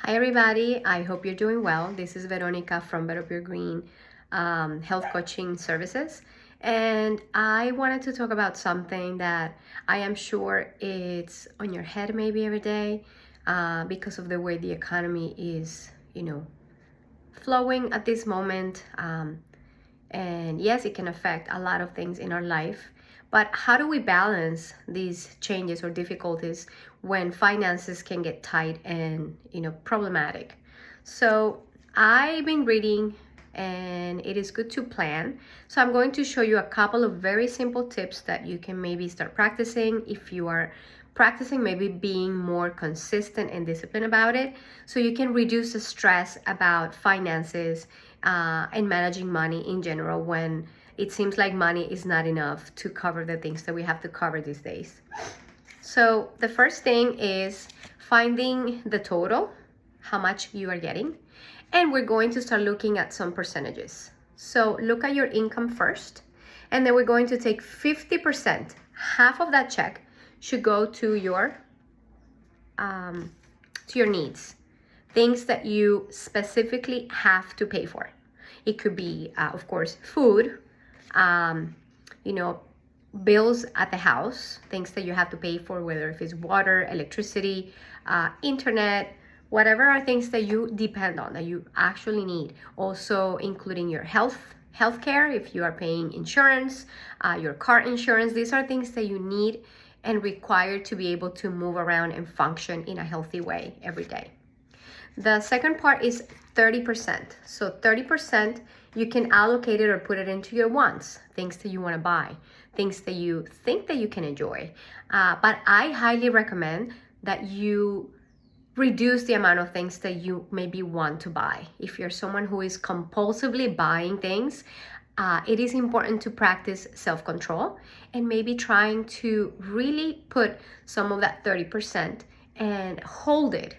Hi everybody, I hope you're doing well. This is Veronica from Better Pure Green Health Coaching Services. And I wanted to talk about something that I am sure it's on your head maybe every day because of the way the economy is, flowing at this moment. And yes, it can affect a lot of things in our life. But how do we balance these changes or difficulties when finances can get tight and problematic? So I've been reading and it is good to plan. So I'm going to show you a couple of very simple tips that you can maybe start practicing if you are practicing maybe being more consistent and disciplined about it, so you can reduce the stress about finances and managing money in general when it seems like money is not enough to cover the things that we have to cover these days. So the first thing is finding the total, how much you are getting, and we're going to start looking at some percentages. So look at your income first, and then we're going to take 50%, half of that check should go to your needs, things that you specifically have to pay for. It could be, of course, food, bills at the house, things that you have to pay for, whether if it's water, electricity, internet, whatever are things that you depend on, that you actually need. Also including your healthcare, if you are paying insurance, your car insurance, these are things that you need and required to be able to move around and function in a healthy way every day. The second part is 30%. So 30% you can allocate it or put it into your wants, things that you want to buy, things that you think that you can enjoy. But I highly recommend that you reduce the amount of things that you maybe want to buy. If you're someone who is compulsively buying things, it is important to practice self-control and maybe trying to really put some of that 30% and hold it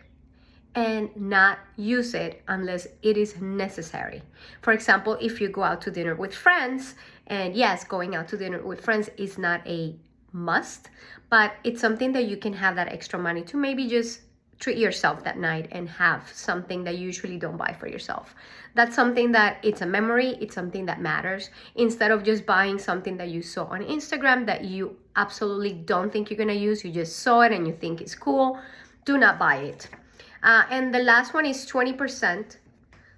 and not use it unless it is necessary. For example, if you go out to dinner with friends, and yes, going out to dinner with friends is not a must, but it's something that you can have that extra money to maybe just treat yourself that night and have something that you usually don't buy for yourself. That's something that it's a memory, it's something that matters, instead of just buying something that you saw on Instagram that you absolutely don't think you're gonna use. You just saw it and you think it's cool. Do not buy it. And the last one is 20%.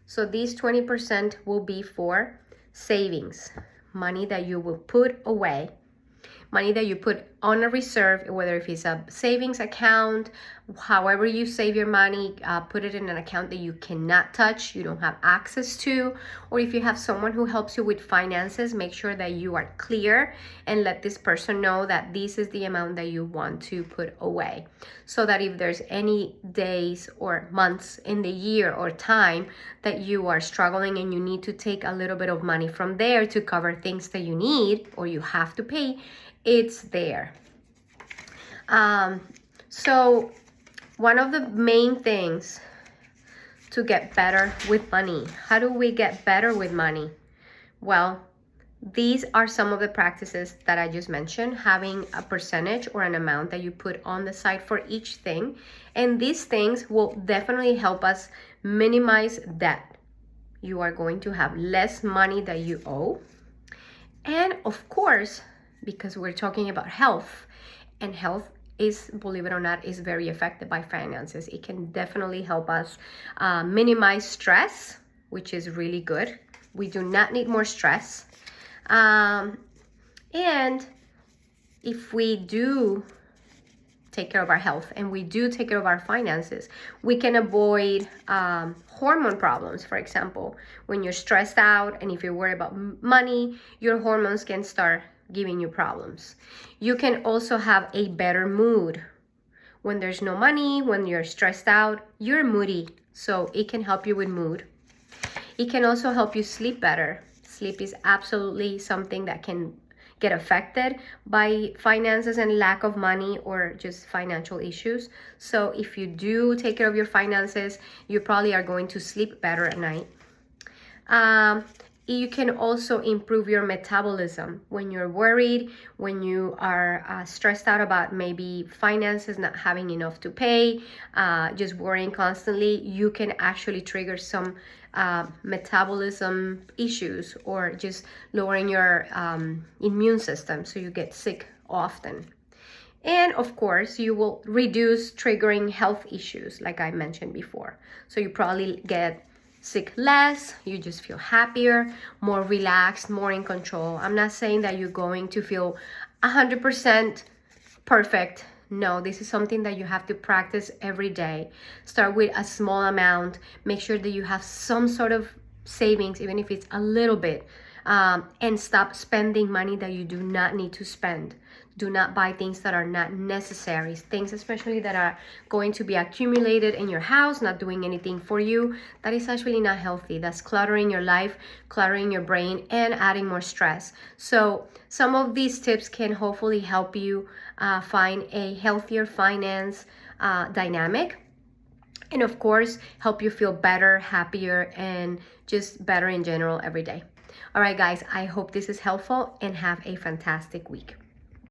So these 20% will be for savings, money that you will put away, money that you put on a reserve, whether if it's a savings account, however you save your money, put it in an account that you cannot touch, you don't have access to, or if you have someone who helps you with finances, make sure that you are clear and let this person know that this is the amount that you want to put away, so that if there's any days or months in the year or time that you are struggling and you need to take a little bit of money from there to cover things that you need or you have to pay, it's there. So one of the main things to get better with money, how do we get better with money? Well, these are some of the practices that I just mentioned, having a percentage or an amount that you put on the side for each thing. And these things will definitely help us minimize debt. You are going to have less money that you owe. And of course, because we're talking about health, and health is, believe it or not, is very affected by finances. It can definitely help us minimize stress, which is really good. We do not need more stress. And if we do take care of our health and we do take care of our finances, we can avoid hormone problems. For example, when you're stressed out and if you're worried about money, your hormones can start giving you problems. You can also have a better mood. When there's no money, when you're stressed out, you're moody, so it can help you with mood. It can also help you sleep better. Sleep is absolutely something that can get affected by finances and lack of money or just financial issues. So if you do take care of your finances, you probably are going to sleep better at night. You can also improve your metabolism when you're worried, when you are stressed out about maybe finances, not having enough to pay, just worrying constantly. You can actually trigger some metabolism issues, or just lowering your immune system, so you get sick often. And of course, you will reduce triggering health issues, like I mentioned before. So you probably get sick less, you just feel happier, more relaxed, more in control. I'm not saying that you're going to feel 100% perfect. No, this is something that you have to practice every day. Start with a small amount. Make sure that you have some sort of savings, even if it's a little bit. And stop spending money that you do not need to spend. Do not buy things that are not necessary, things especially that are going to be accumulated in your house, not doing anything for you. That is actually not healthy. That's cluttering your life, cluttering your brain, and adding more stress. So some of these tips can hopefully help you find a healthier finance dynamic, and of course help you feel better, happier, and just better in general every day. All right, guys, I hope this is helpful, and have a fantastic week.